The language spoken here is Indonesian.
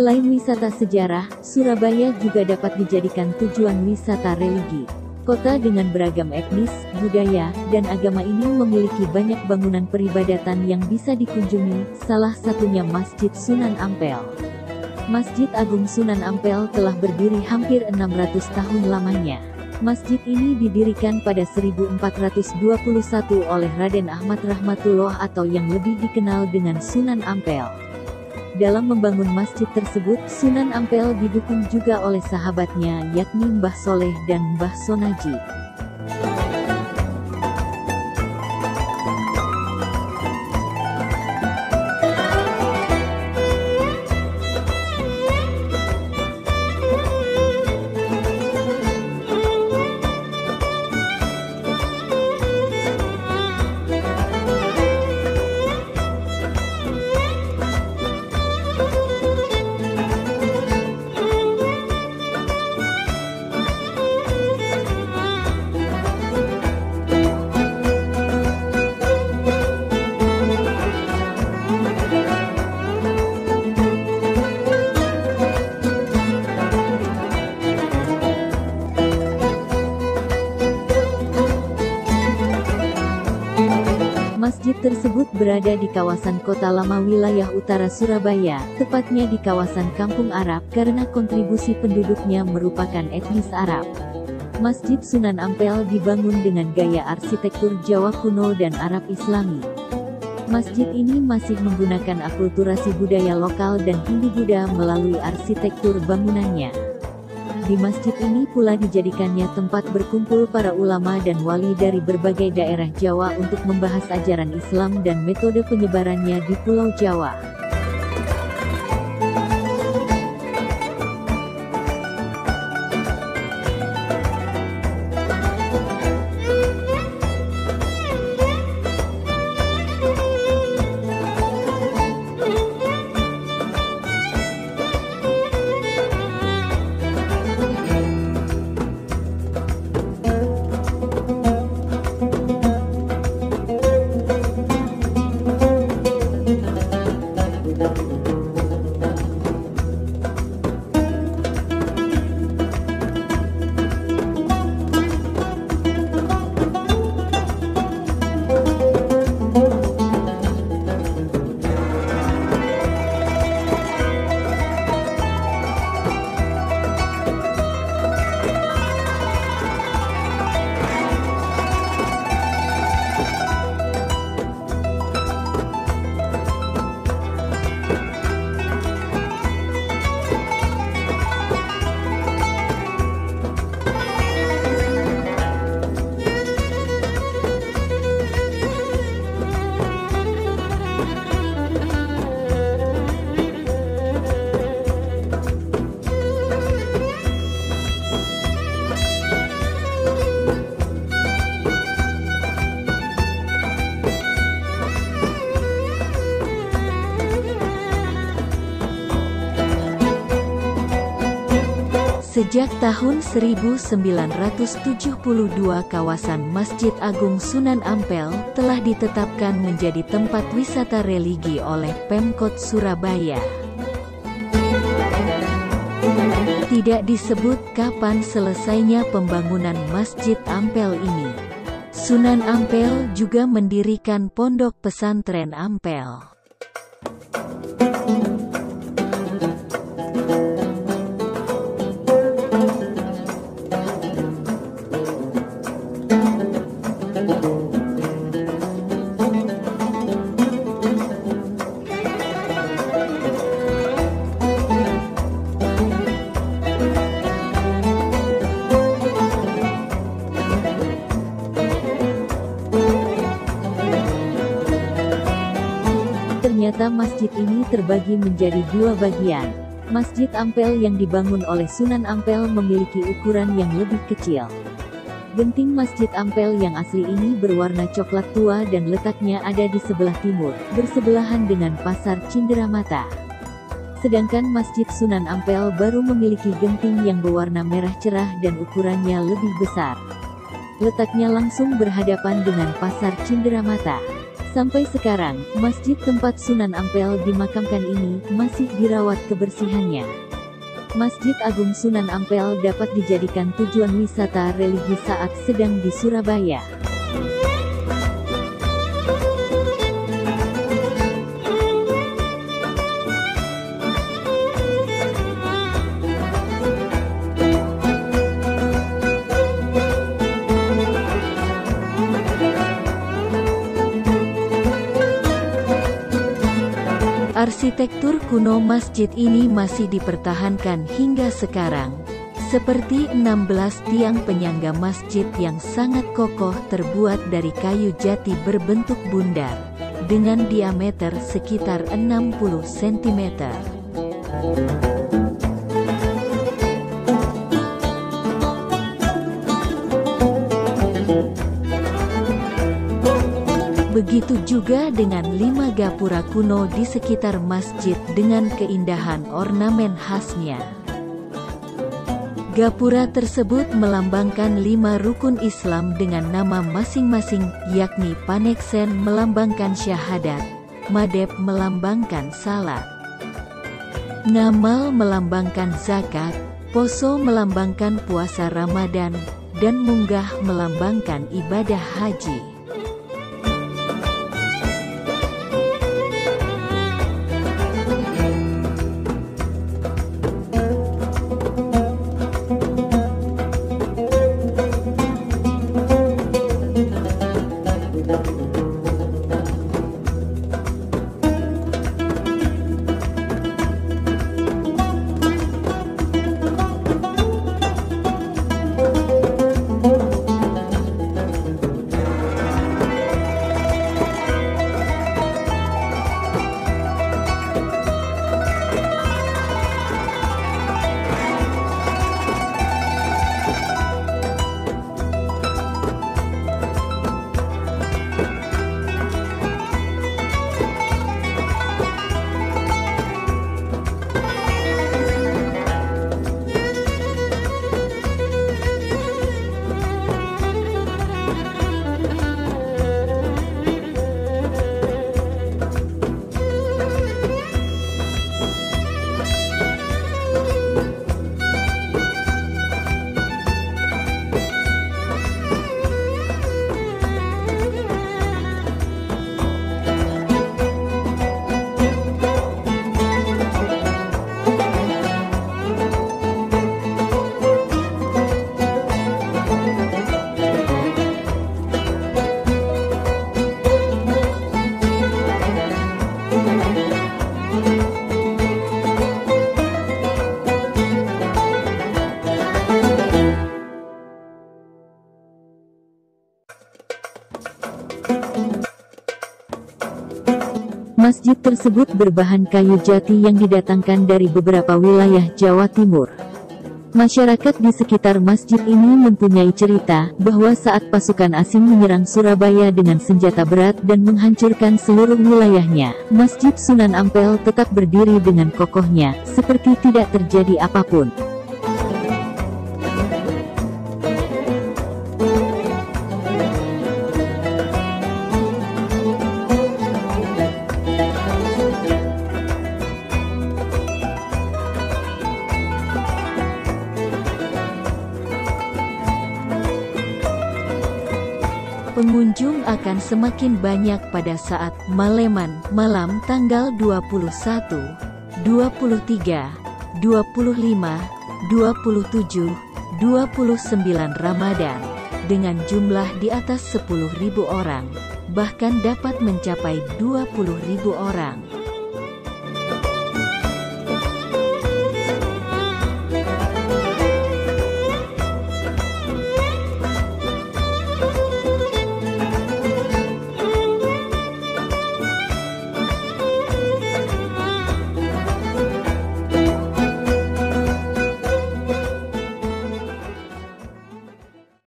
Selain wisata sejarah, Surabaya juga dapat dijadikan tujuan wisata religi. Kota dengan beragam etnis, budaya, dan agama ini memiliki banyak bangunan peribadatan yang bisa dikunjungi, salah satunya Masjid Sunan Ampel. Masjid Agung Sunan Ampel telah berdiri hampir 600 tahun lamanya. Masjid ini didirikan pada 1421 oleh Raden Ahmad Rahmatullah atau yang lebih dikenal dengan Sunan Ampel. Dalam membangun masjid tersebut, Sunan Ampel didukung juga oleh sahabatnya yakni Mbah Soleh dan Mbah Sonaji. Masjid tersebut berada di kawasan Kota Lama wilayah utara Surabaya, tepatnya di kawasan Kampung Arab, karena kontribusi penduduknya merupakan etnis Arab. Masjid Sunan Ampel dibangun dengan gaya arsitektur Jawa kuno dan Arab Islami. Masjid ini masih menggunakan akulturasi budaya lokal dan Hindu-Buddha melalui arsitektur bangunannya. Di masjid ini pula dijadikannya tempat berkumpul para ulama dan wali dari berbagai daerah Jawa untuk membahas ajaran Islam dan metode penyebarannya di Pulau Jawa. Sejak tahun 1972 kawasan Masjid Agung Sunan Ampel telah ditetapkan menjadi tempat wisata religi oleh Pemkot Surabaya. Tidak disebut kapan selesainya pembangunan Masjid Ampel ini. Sunan Ampel juga mendirikan Pondok Pesantren Ampel. Ternyata masjid ini terbagi menjadi dua bagian. Masjid Ampel yang dibangun oleh Sunan Ampel memiliki ukuran yang lebih kecil. Genting Masjid Ampel yang asli ini berwarna coklat tua dan letaknya ada di sebelah timur, bersebelahan dengan Pasar Cindramata. Sedangkan Masjid Sunan Ampel baru memiliki genting yang berwarna merah cerah dan ukurannya lebih besar. Letaknya langsung berhadapan dengan Pasar Cindramata. Sampai sekarang, masjid tempat Sunan Ampel dimakamkan ini masih dirawat kebersihannya. Masjid Agung Sunan Ampel dapat dijadikan tujuan wisata religi saat sedang di Surabaya. Arsitektur kuno masjid ini masih dipertahankan hingga sekarang, seperti 16 tiang penyangga masjid yang sangat kokoh terbuat dari kayu jati berbentuk bundar, dengan diameter sekitar 60 cm. Begitu juga dengan 5 gapura kuno di sekitar masjid dengan keindahan ornamen khasnya. Gapura tersebut melambangkan 5 rukun Islam dengan nama masing-masing, yakni Paneksen melambangkan syahadat, Madep melambangkan salat, Ngamal melambangkan zakat, Poso melambangkan puasa Ramadan, dan Munggah melambangkan ibadah haji. Masjid tersebut berbahan kayu jati yang didatangkan dari beberapa wilayah Jawa Timur. Masyarakat di sekitar masjid ini mempunyai cerita bahwa saat pasukan asing menyerang Surabaya dengan senjata berat dan menghancurkan seluruh wilayahnya, Masjid Sunan Ampel tetap berdiri dengan kokohnya, seperti tidak terjadi apapun. Pengunjung akan semakin banyak pada saat Maleman malam tanggal 21, 23, 25, 27, 29 Ramadan, dengan jumlah di atas 10.000 orang, bahkan dapat mencapai 20.000 orang.